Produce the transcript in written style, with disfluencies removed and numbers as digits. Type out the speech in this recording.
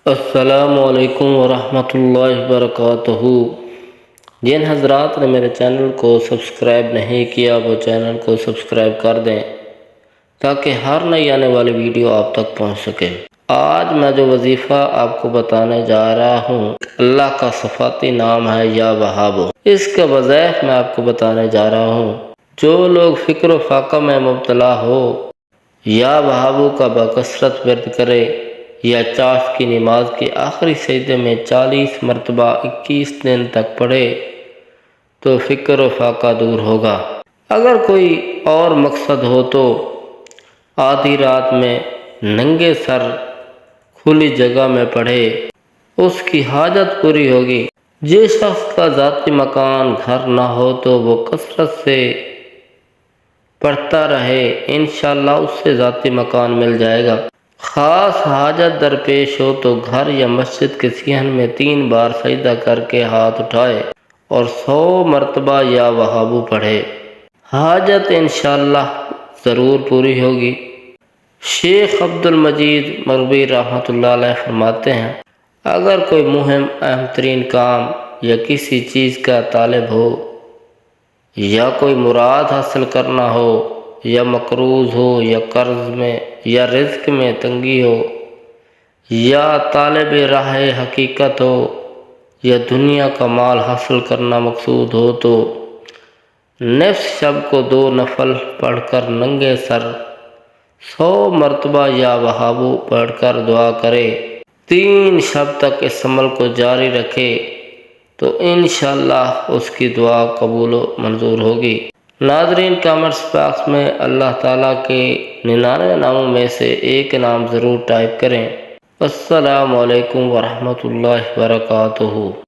السلام علیکم ورحمۃ اللہ وبرکاتہ۔ جن حضرات نے میرے چینل کو سبسکرائب نہیں کیا وہ چینل کو سبسکرائب کر دیں تاکہ ہر نئی آنے والی ویڈیو آپ تک پہنچ سکے۔ آج میں جو وظیفہ آپ کو بتانے جا رہا ہوں اللہ کا صفاتی نام ہے یا وہاب۔ اس کا وظائف میں آپ کو بتانے جا رہا ہوں۔ جو لوگ فکر و فاقہ میں مبتلا ہو یا وہابو کا بکثرت ورد کرے یا چاش کی نماز کے آخری سجدے میں 40 مرتبہ 21 دن تک پڑھے تو فکر و فاقہ دور ہوگا۔ اگر کوئی اور مقصد ہو تو آدھی رات میں ننگے سر کھلی جگہ میں پڑھے، اس کی حاجت پوری ہوگی۔ جس شخص کا ذاتی مکان گھر نہ ہو تو وہ کثرت سے پڑھتا رہے، انشاءاللہ اس سے ذاتی مکان مل جائے گا۔ خاص حاجت درپیش ہو تو گھر یا مسجد کے صحن میں 3 بار سجدہ کر کے ہاتھ اٹھائے اور 100 مرتبہ یا وہابو پڑھے، حاجت انشاءاللہ ضرور پوری ہوگی۔ شیخ عبد المجید مغربی رحمۃ اللہ علیہ فرماتے ہیں، اگر کوئی مہم اہم ترین کام یا کسی چیز کا طالب ہو یا کوئی مراد حاصل کرنا ہو یا مقروض ہو یا قرض میں یا رزق میں تنگی ہو یا طالب راہ حقیقت ہو یا دنیا کا مال حاصل کرنا مقصود ہو تو نصف شب کو 2 نفل پڑھ کر ننگے سر 100 مرتبہ یا وہابو پڑھ کر دعا کرے، 3 شب تک اس عمل کو جاری رکھے تو انشاءاللہ اس کی دعا قبول و منظور ہوگی۔ ناظرین، کامنٹس باکس میں اللہ تعالیٰ کے 99 ناموں میں سے ایک نام ضرور ٹائپ کریں۔ السلام علیکم ورحمۃ اللہ وبرکاتہ۔